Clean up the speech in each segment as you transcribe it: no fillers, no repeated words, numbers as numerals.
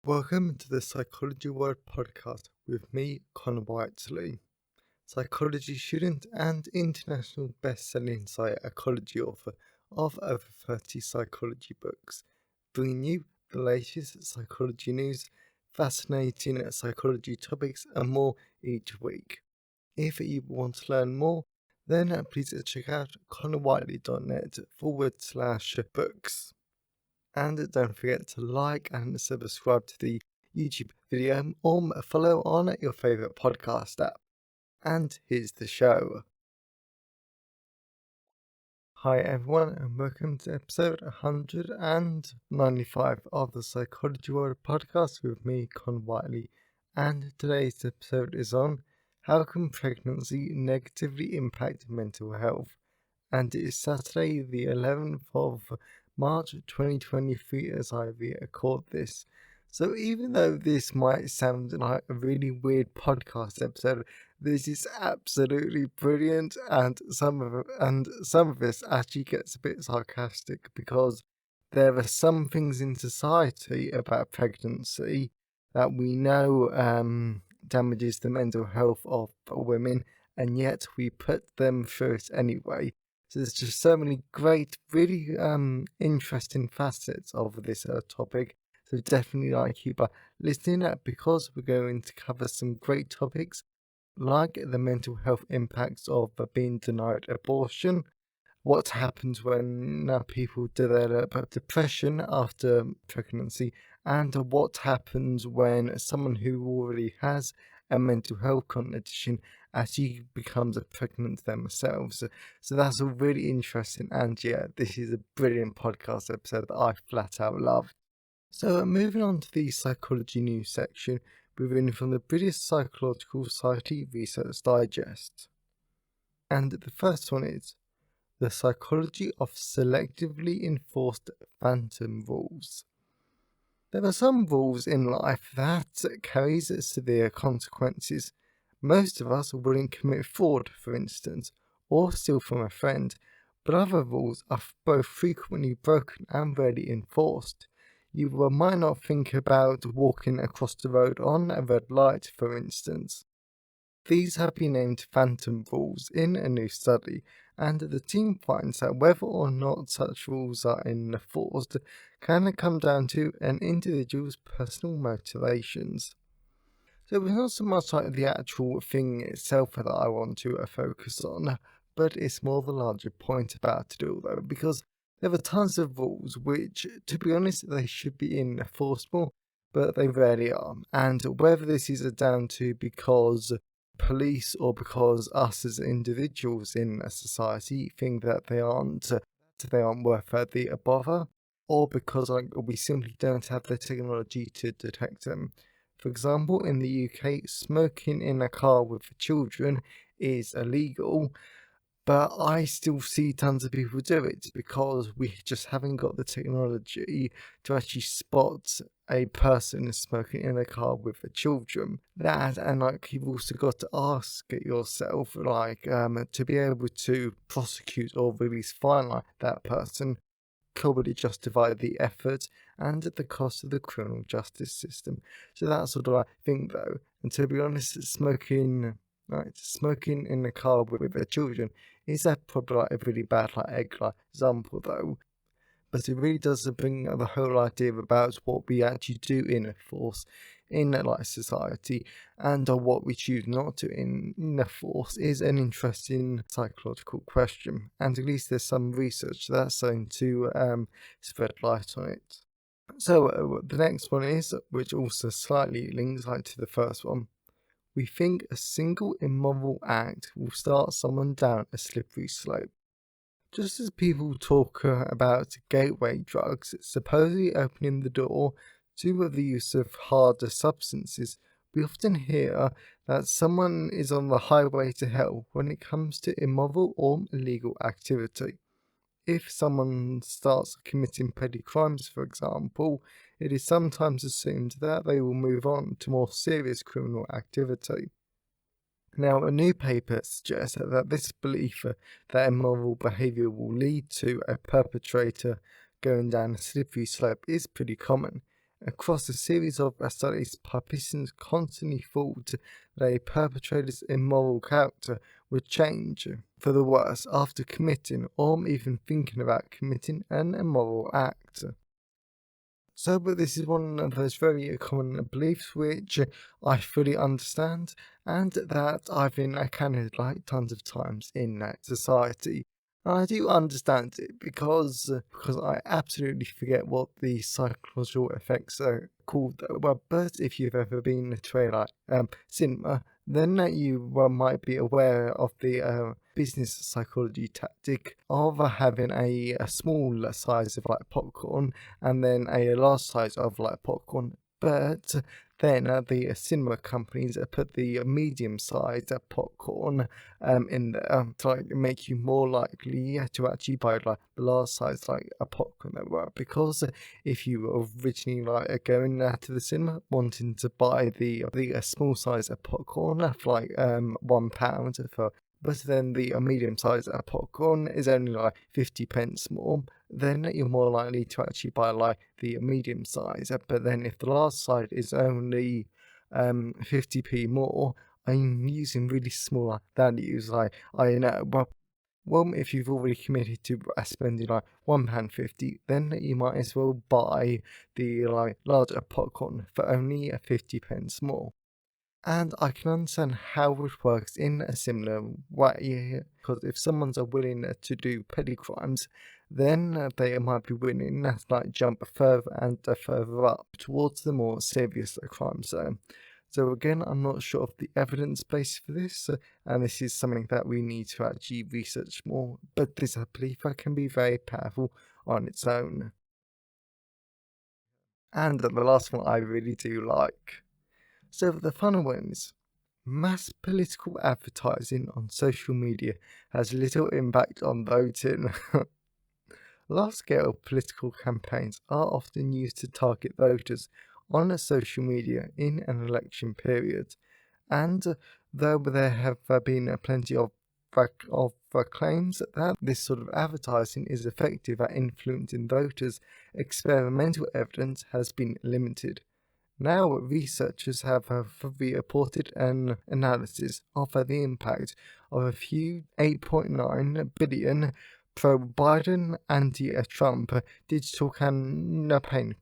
Welcome to the Psychology World podcast with me, Connor Whiteley, psychology student and international best-selling psychology author of over 30 psychology books, bringing you the latest psychology news, fascinating psychology topics and more each week. If you want to learn more, then please check out connorwhiteley.net/books. And don't forget to like and subscribe to the YouTube video or follow on your favourite podcast app. And here's the show. Hi everyone and welcome to episode 195 of the Psychology World podcast with me, Con Whiteley. And today's episode is on how can pregnancy negatively impact mental health? And it is Saturday the 11th of March 2023 as I record this. So even though this might sound like a really weird podcast episode, this is absolutely brilliant, and some of this actually gets a bit sarcastic because there are some things in society about pregnancy that we know damages the mental health of women, and yet we put them through it anyway. So there's just so many great, really interesting facets of this topic. So definitely keep listening because we're going to cover some great topics like the mental health impacts of being denied abortion, what happens when people develop depression after pregnancy, and what happens when someone who already has a mental health condition actually becomes pregnant themselves. So that's all really interesting, and yeah, this is a brilliant podcast episode that I flat out love. So moving on to the psychology news section, we're reading from the British Psychological Society Research Digest. And the first one is the psychology of selectively enforced phantom rules. There are some rules in life that carries severe consequences. Most of us wouldn't commit fraud, for instance, or steal from a friend, but other rules are both frequently broken and rarely enforced. You might not think about walking across the road on a red light, for instance. These have been named phantom rules in a new study, and the team finds that whether or not such rules are enforced can come down to an individual's personal motivations. So it's not so much like the actual thing itself that I want to focus on, but it's more the larger point about it all though, because there are tons of rules which, to be honest, they should be enforceable, but they rarely are. And whether this is down to because police or because us as individuals in a society think that they aren't worth the bother, or because we simply don't have the technology to detect them. For example, in the UK, smoking in a car with children is illegal, but I still see tons of people do it because we just haven't got the technology to actually spot a person smoking in a car with the children. That, and you've also got to ask yourself, to be able to prosecute or release fine that person, probably justify the effort and the cost of the criminal justice system. So that's what I think though. And to be honest, smoking in the car with their children is probably a really bad example though. But it really does bring the whole idea about what we actually do enforce in society, and what we choose not to enforce is an interesting psychological question, and at least there's some research that's going to spread light on it. So the next one is, which also slightly links to the first one, we think a single immoral act will start someone down a slippery slope. Just as people talk about gateway drugs supposedly opening the door to the use of harder substances, we often hear that someone is on the highway to hell when it comes to immoral or illegal activity. If someone starts committing petty crimes, for example, it is sometimes assumed that they will move on to more serious criminal activity. Now, a new paper suggests that this belief that immoral behaviour will lead to a perpetrator going down a slippery slope is pretty common, Across a series of studies, participants constantly thought that a perpetrator's immoral character would change for the worse after committing or even thinking about committing an immoral act. So, but this is one of those very common beliefs which I fully understand and that I've encountered like tons of times in society. And I do understand it because I absolutely forget what the psychological effects are called though. Well, but if you've ever been to a cinema, then you might be aware of the business psychology tactic of having a small size of like popcorn and then a large size of like popcorn. But then the cinema companies put the medium sized popcorn in there to like make you more likely to actually buy like the large size like a popcorn that were because if you were originally like going to the cinema wanting to buy the small size of popcorn for like £1 for but then the medium size popcorn is only like 50 pence more, then you're more likely to actually buy like the medium size. But then if the large size is only 50p more, I'm using really small values. Like I know, well, if you've already committed to spending like £1.50, then you might as well buy the like larger popcorn for only 50 pence more. And I can understand how it works in a similar way, because if someone's willing to do petty crimes, then they might be willing to like jump further and further up towards the more serious crimes. So again, I'm not sure of the evidence base for this, and this is something that we need to actually research more. But this, I believe, that can be very powerful on its own. And the last one I really do like. So the final one is mass political advertising on social media has little impact on voting. Large scale political campaigns are often used to target voters on social media in an election period, and though there have been plenty of claims that this sort of advertising is effective at influencing voters, experimental evidence has been limited. Now, researchers have reported an analysis of the impact of a few 8.9 billion pro Biden anti Trump digital campaign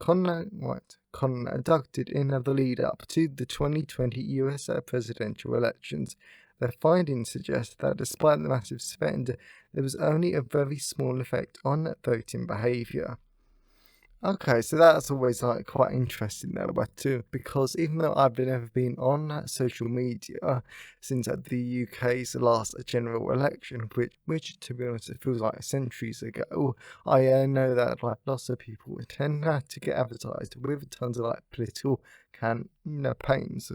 conducted in the lead up to the 2020 US presidential elections. Their findings suggest that despite the massive spend, there was only a very small effect on voting behaviour. Okay, so that's always like quite interesting though, but too, because even though I've never been on social media since the UK's last general election, which to be honest, it feels like centuries ago, I know that like lots of people tend to get advertised with tons of like political campaigns.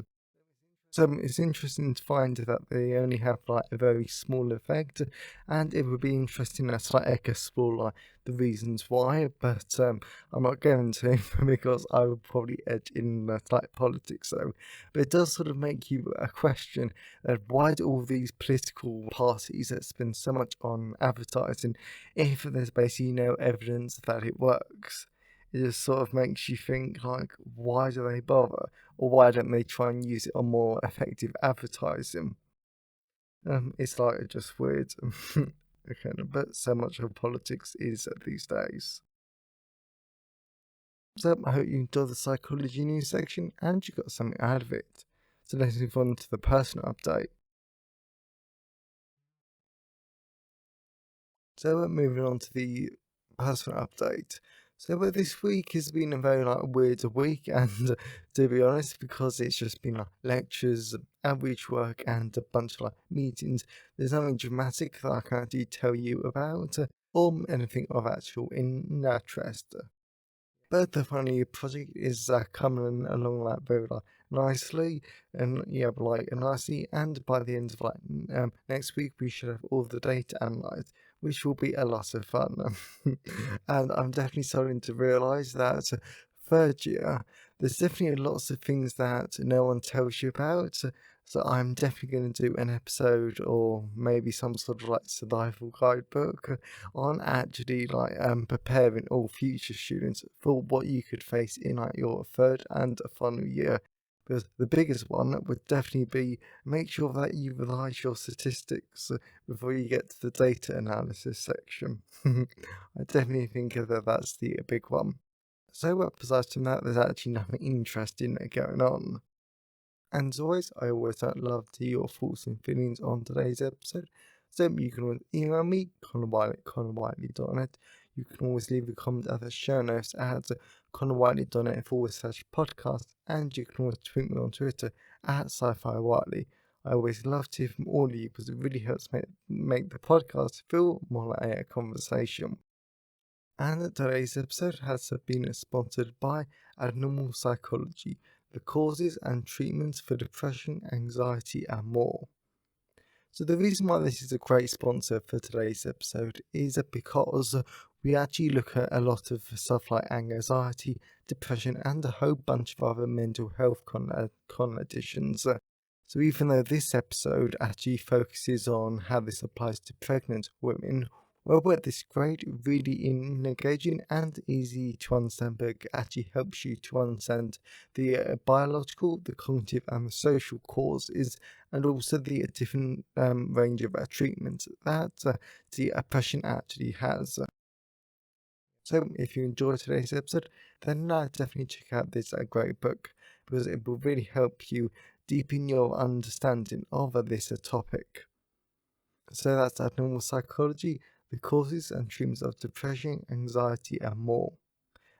So it's interesting to find that they only have like a very small effect, and it would be interesting to like explore like the reasons why. But I'm not going to because I would probably edge in like politics. So, but it does sort of make you question why do all these political parties that spend so much on advertising if there's basically no evidence that it works? It just sort of makes you think like, why do they bother? Or why don't they try and use it on more effective advertising? It's like just weird. Okay, but so much of politics is these days. So I hope you enjoyed the psychology news section and you got something out of it. So let's move on to the personal update. So moving on to the personal update. So this week has been a very like weird week, and to be honest, because it's just been like lectures, outreach work, and a bunch of like meetings. There's nothing dramatic that I can actually tell you about, or anything of actual interest. But the funny project is coming along like very like nicely and yeah, like nicely. And by the end of like next week, we should have all the data analyzed, which will be a lot of fun. And I'm definitely starting to realize that third year, there's definitely lots of things that no one tells you about. So I'm definitely going to do an episode or maybe some sort of like survival guidebook on actually like preparing all future students for what you could face in like your third and final year. Because the biggest one would definitely be make sure that you revise your statistics before you get to the data analysis section. I definitely think that that's the big one. So, besides from that, there's actually nothing interesting going on. And as always, I always love to hear your thoughts and feelings on today's episode. So you can always email me, connorwhiteley@connorwhiteley.net. You can always leave a comment at the show notes at connorwhiteley.net/podcast. And you can always tweet me on Twitter at sci-fi Whiteley. I always love to hear from all of you because it really helps make the podcast feel more like a conversation. And today's episode has been sponsored by Abnormal Psychology, the causes and treatments for depression, anxiety, and more. So the reason why this is a great sponsor for today's episode is because we actually look at a lot of stuff like anxiety, depression, and a whole bunch of other mental health conditions. So even though this episode actually focuses on how this applies to pregnant women, well, this great, really engaging and easy to understand book actually helps you to understand the biological, the cognitive, and the social causes, and also the different range of treatments that the depression actually has. So, if you enjoyed today's episode, then definitely check out this great book because it will really help you deepen your understanding of this topic. So that's Abnormal Psychology, the causes and treatments of depression, anxiety, and more.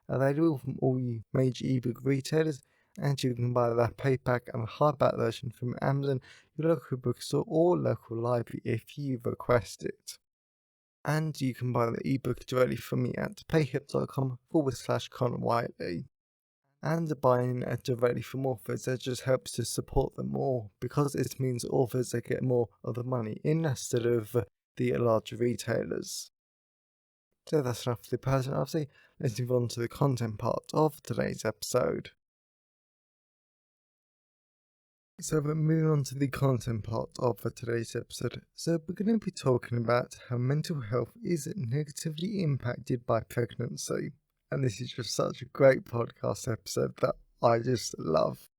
Available from all major ebook retailers, and you can buy the paperback and the hardback version from Amazon, your local bookstore, or local library if you request it. And you can buy the ebook directly from me at payhip.com/Connor Whiteley. And buying it directly from authors, it just helps to support them more because it means authors get more of the money in instead of the larger retailers. So that's enough for the person. Obviously, let's move on to the content part of today's episode. So we're moving on to the content part of today's episode. So we're going to be talking about how mental health is negatively impacted by pregnancy. And this is just such a great podcast episode that I just love.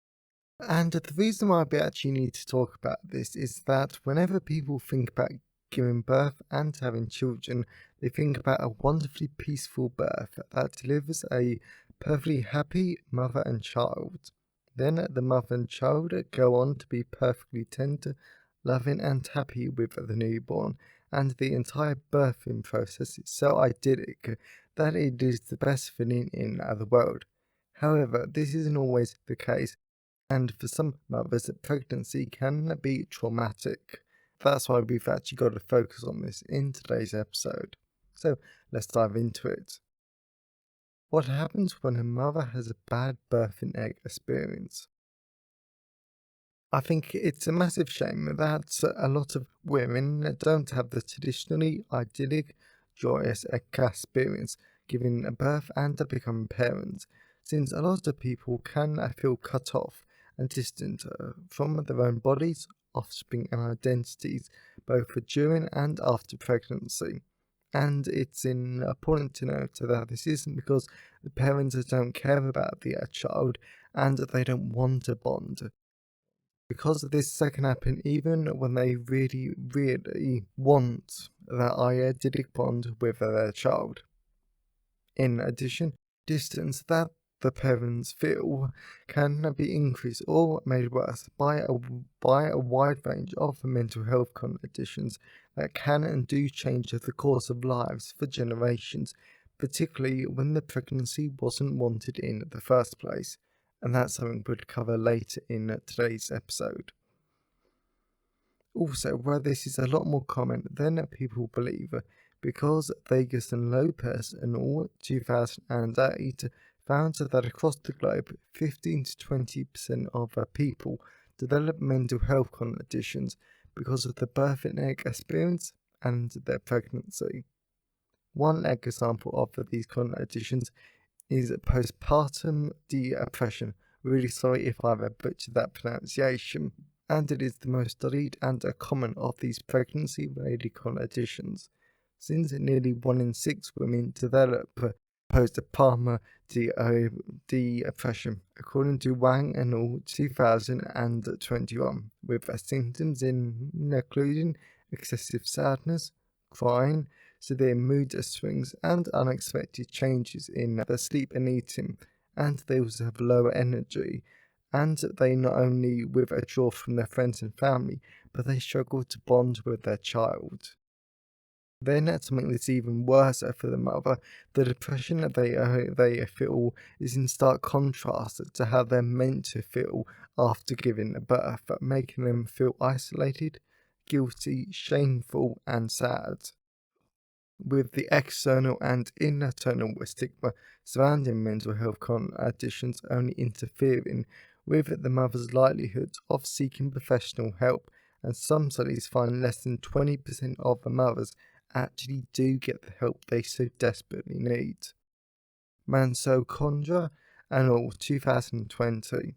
And the reason why we actually need to talk about this is that whenever people think about giving birth and having children, they think about a wonderfully peaceful birth that delivers a perfectly happy mother and child. Then the mother and child go on to be perfectly tender, loving, and happy with the newborn, and the entire birthing process is so idyllic that it is the best feeling in the world. However, this isn't always the case, and for some mothers, pregnancy can be traumatic. That's why we've actually got to focus on this in today's episode. So let's dive into it. What happens when a mother has a bad birthing egg experience? I think it's a massive shame that a lot of women don't have the traditionally idyllic, joyous experience giving birth and becoming parents, since a lot of people can feel cut off and distant from their own bodies, offspring, and identities, both during and after pregnancy. And it's important to note that this isn't because the parents don't care about the child and they don't want a bond, because this can happen even when they really, really want that idyllic bond with their child. In addition, distance that the parents feel can be increased or made worse by a wide range of mental health conditions that can and do change the course of lives for generations, particularly when the pregnancy wasn't wanted in the first place. And that's something we'll cover later in today's episode. Also, where this is a lot more common than people believe, because Vegas and Lopez in all 2008 found that across the globe, 15 to 20% of people develop mental health conditions because of the birthing egg experience and their pregnancy. One example of these conditions is postpartum depression. Really sorry if I've butchered that pronunciation. and it is the most studied and common of these pregnancy-related conditions, since nearly 1 in 6 women develop postpartum depression, according to Wang et al. 2021, with symptoms including excessive sadness, crying, severe mood swings, and unexpected changes in their sleep and eating, and they also have lower energy, and they not only withdraw from their friends and family, but they struggle to bond with their child. Then, to make this even worse for the mother, the depression that they feel is in stark contrast to how they're meant to feel after giving birth, making them feel isolated, guilty, shameful, and sad. With the external and internal stigma surrounding mental health conditions only interfering with the mother's likelihood of seeking professional help, and some studies find less than 20% of the mothers actually do get the help they so desperately need. Condra and all 2020.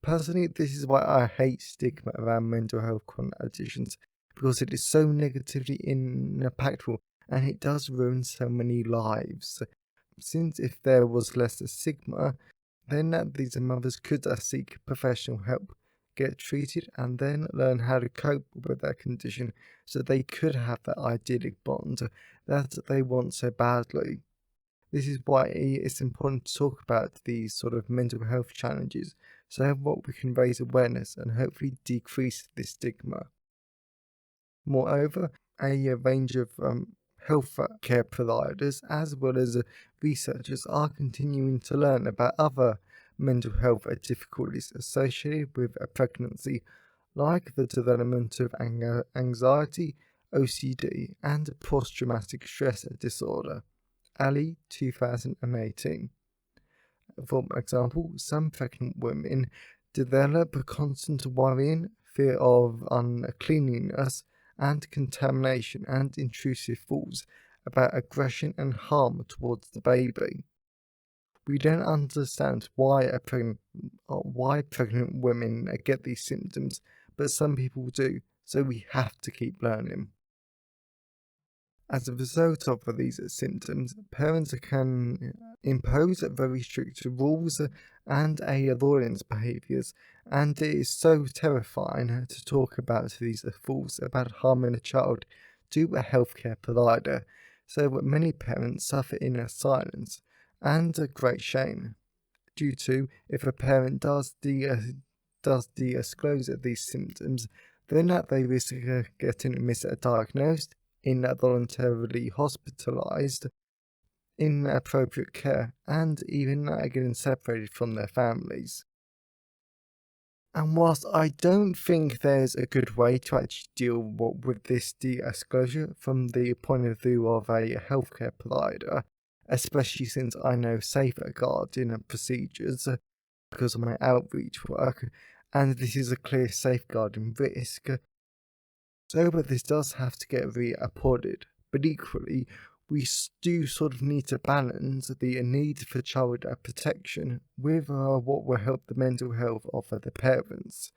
Personally, this is why I hate stigma around mental health conditions, because it is so negatively impactful and it does ruin so many lives. Since if there was less stigma, then these mothers could seek professional help, get treated, and then learn how to cope with their condition so they could have that idyllic bond that they want so badly. This is why it's important to talk about these sort of mental health challenges so what we can raise awareness and hopefully decrease this stigma. Moreover, a range of health care providers as well as researchers are continuing to learn about other mental health difficulties associated with a pregnancy, like the development of anxiety, OCD, and post-traumatic stress disorder. Ali, 2018. For example, some pregnant women develop a constant worrying, fear of uncleanliness, and contamination, and intrusive thoughts about aggression and harm towards the baby. We don't understand why pregnant women get these symptoms, but some people do, so we have to keep learning. As a result of these symptoms, parents can impose very strict rules and avoidance behaviours, and it is so terrifying to talk about these thoughts about harming a child to a healthcare provider, so many parents suffer in silence and great shame, due to if a parent does disclose these symptoms, then they risk getting misdiagnosed, involuntarily hospitalized, inappropriate care, and even getting separated from their families. And whilst I don't think there's a good way to actually deal with this disclosure from the point of view of a healthcare provider, especially since I know safeguarding procedures because of my outreach work, and this is a clear safeguarding risk, but this does have to get reported. But equally, we do sort of need to balance the need for child protection with what will help the mental health of the parents.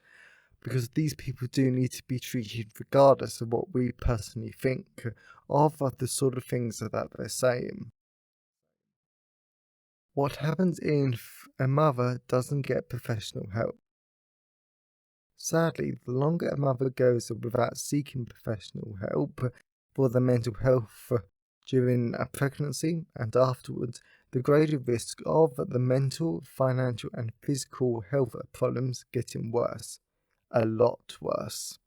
Because these people do need to be treated regardless of what we personally think of the sort of things that they're saying. What happens if a mother doesn't get professional help? Sadly, the longer a mother goes without seeking professional help for their mental health during a pregnancy and afterwards, the greater risk of the mental, financial, and physical health problems getting worse. A lot worse.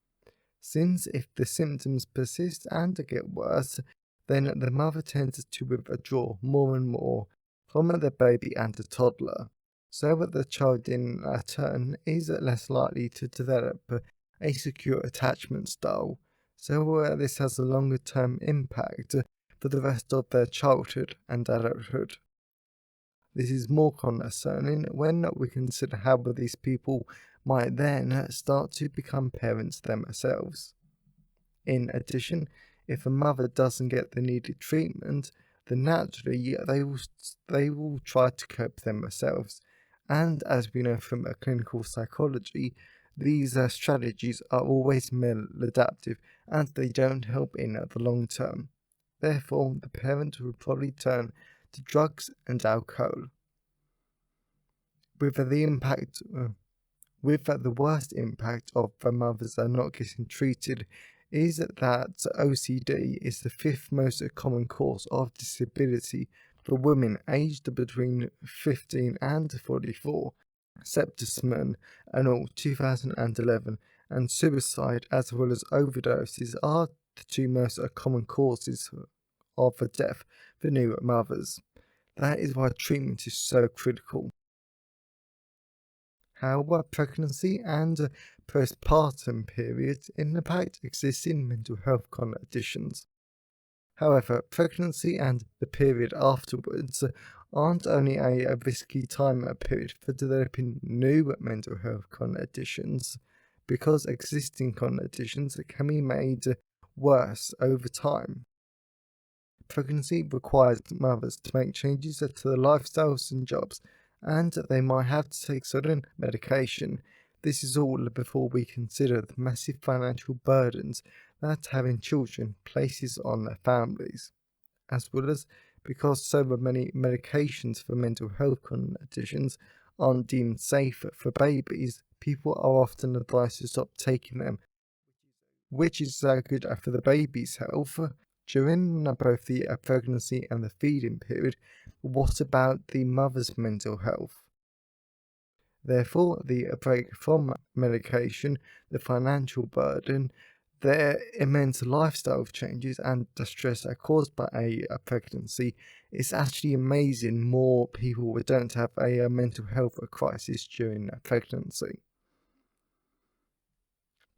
Since if the symptoms persist and get worse, then the mother tends to withdraw more and more from the baby and the toddler, so that the child in turn is less likely to develop a secure attachment style, so this has a longer term impact for the rest of their childhood and adulthood. This is more concerning when we consider how these people might then start to become parents themselves. In addition, if a mother doesn't get the needed treatment, then naturally they will try to cope themselves. And as we know from clinical psychology, these strategies are always maladaptive and they don't help in the long term. Therefore, the parent will probably turn to drugs and alcohol. With the impact with the worst impact of the mothers are not getting treated is that OCD is the fifth most common cause of disability for women aged between 15 and 44. Septicemia and all 2011 and suicide as well as overdoses are the two most common causes of death for new mothers. That is why treatment is so critical. However, pregnancy and postpartum periods impact existing mental health conditions. However, pregnancy and the period afterwards aren't only a risky time period for developing new mental health conditions, because existing conditions can be made worse over time. Pregnancy requires mothers to make changes to their lifestyles and jobs, and they might have to take certain medication. This is all before we consider the massive financial burdens that having children places on their families, as well as because so many medications for mental health conditions aren't deemed safe for babies, people are often advised to stop taking them, which is good for the baby's health during both the pregnancy and the feeding period. What about the mother's mental health? Therefore, the break from medication, the financial burden, the immense lifestyle changes, and the stress caused by a pregnancy, it's actually amazing more people don't have a mental health crisis during a pregnancy.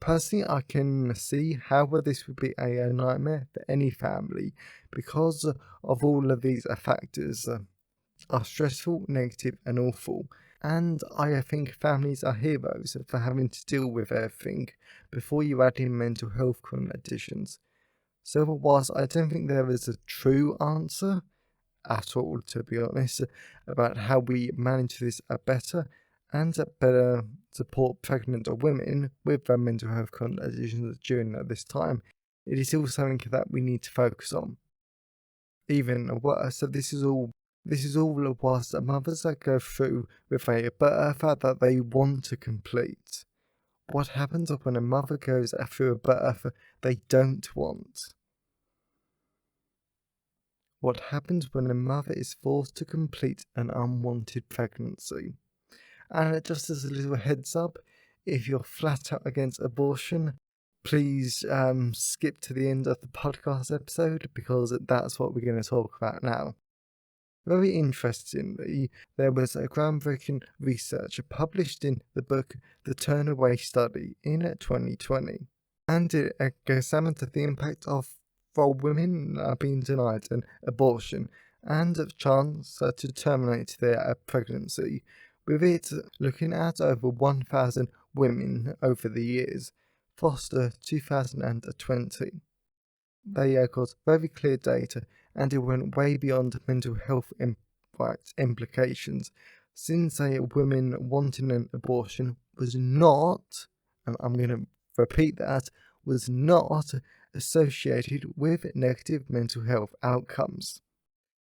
Personally, I can see how this would be a nightmare for any family because of all of these factors are stressful, negative, and awful. And I think families are heroes for having to deal with everything before you add in mental health conditions. So, whilst I don't think there is a true answer at all, to be honest, about how we manage this better and better support pregnant women with mental health conditions during this time, it is still something that we need to focus on. Even worse, this is all whilst the mothers that go through with a birth that they want to complete. What happens when a mother goes through a birth they don't want? What happens when a mother is forced to complete an unwanted pregnancy? And just as a little heads up, if you're flat out against abortion, please skip to the end of the podcast episode because that's what we're going to talk about now. Very interestingly, there was a groundbreaking research published in the book The Turnaway Study in 2020, and it examined the impact of for women being denied an abortion and a chance to terminate their pregnancy, with it looking at over 1,000 women over the years. Foster 2020. They got very clear data and it went way beyond mental health implications, since a woman wanting an abortion was not, and I'm going to repeat that, was not associated with negative mental health outcomes.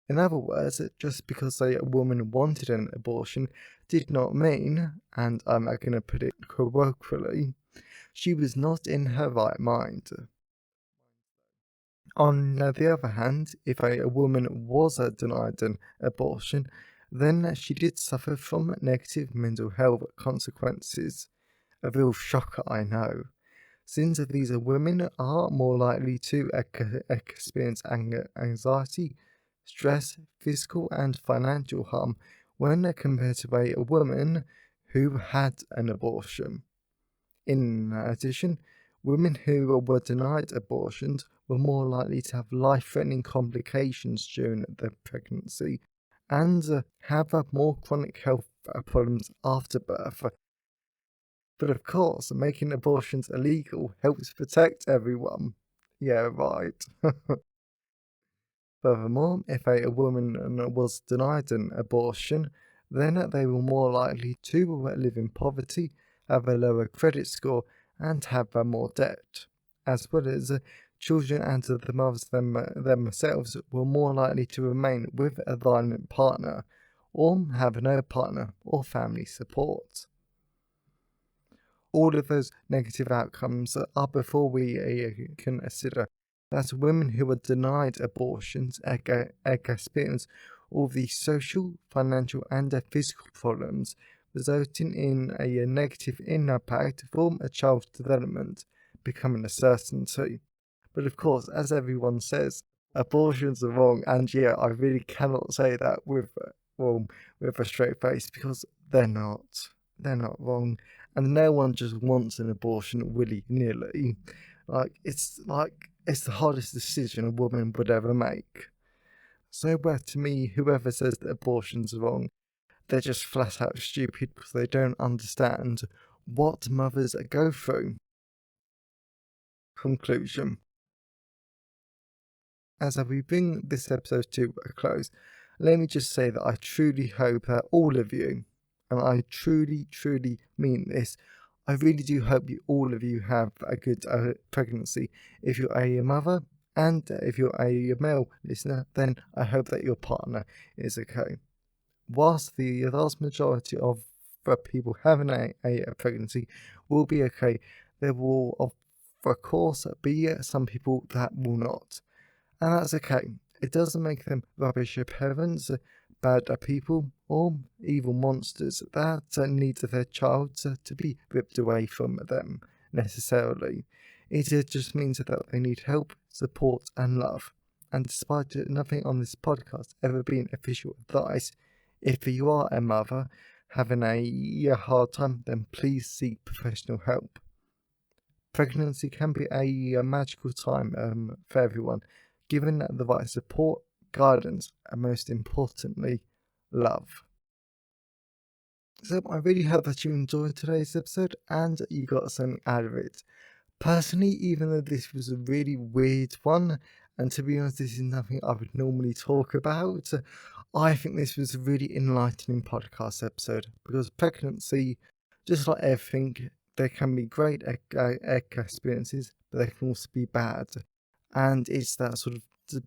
In other words, just because a woman wanted an abortion did not mean, and I'm going to put it colloquially, she was not in her right mind. On the other hand, if a woman was denied an abortion, then she did suffer from negative mental health consequences. A real shocker, I know, since these women are more likely to experience anxiety, stress, physical and financial harm when compared to a woman who had an abortion. In addition, women who were denied abortions were more likely to have life-threatening complications during their pregnancy and have more chronic health problems after birth. But of course, making abortions illegal helps protect everyone. Yeah, right. Furthermore, if a woman was denied an abortion, then they were more likely to live in poverty have a lower credit score, and have more debt, as well as children and the mothers themselves were more likely to remain with a violent partner or have no partner or family support. All of those negative outcomes are before we can consider that women who are denied abortions experience all the social, financial, and physical problems, resulting in a negative impact from a child's development becoming a certainty. But of course, as everyone says, abortions are wrong, and yeah, I really cannot say that well, with a straight face because they're not. They're not wrong, and no one just wants an abortion willy nilly. It's the hardest decision a woman would ever make. So, to me, whoever says that abortion's wrong, they're just flat out stupid because they don't understand what mothers go through. Conclusion. As we bring this episode to a close, let me just say that I truly hope that all of you, and I truly, truly mean this, I really do hope all of you have a good pregnancy. If you're a mother and if you're a male listener, then I hope that your partner is okay. Whilst the vast majority of people having a pregnancy will be okay, there will, of course, be some people that will not. And that's okay. It doesn't make them rubbish parents, bad people, or evil monsters that need their child to be ripped away from them, necessarily. It just means that they need help, support, and love. And despite nothing on this podcast ever being official advice, if you are a mother having a hard time, then please seek professional help. Pregnancy can be a magical time for everyone, given the right support, guidance, and most importantly, love. So I really hope that you enjoyed today's episode and you got something out of it. Personally, even though this was a really weird one, and to be honest, this is nothing I would normally talk about, I think this was a really enlightening podcast episode because pregnancy, just like everything, there can be great experiences, but there can also be bad. And it's that sort of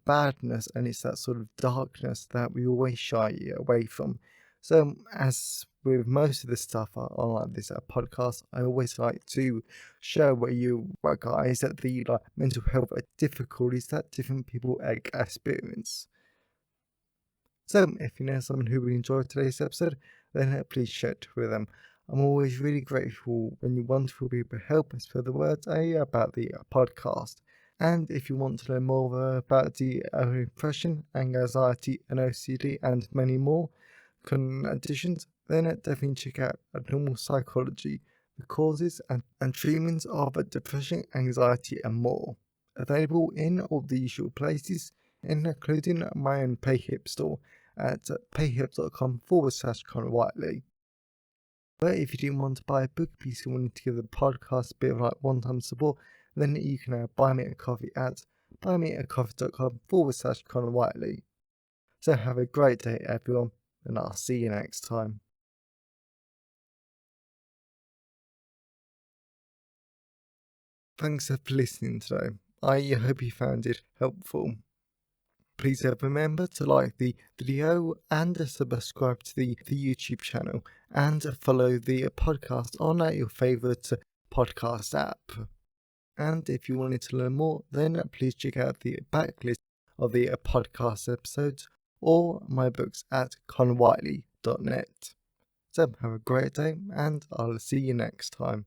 badness and it's that sort of darkness that we always shy away from. So, as with most of the stuff on like this podcast, I always like to share with you guys that the mental health difficulties that different people experience. So, if you know someone who really enjoyed today's episode, then please share it with them. I'm always really grateful when you wonderful people help us spread the word about the podcast. And if you want to learn more about the depression, anxiety, and OCD, and many more conditions, then definitely check out Normal Psychology, the causes and treatments of depression, anxiety, and more. Available in all the usual places, including my own PayHip store at payhip.com/Conor But if you didn't want to buy a book piece, you wanted to give the podcast a bit of one-time support, then you can buy me a coffee at buymeacoffee.com/Conor So have a great day, everyone, and I'll see you next time. Thanks for listening today. I hope you found it helpful. Please remember to like the video and subscribe to the YouTube channel and follow the podcast on your favourite podcast app. And if you wanted to learn more, then please check out the backlist of the podcast episodes or my books at conwhiteley.net. So have a great day and I'll see you next time.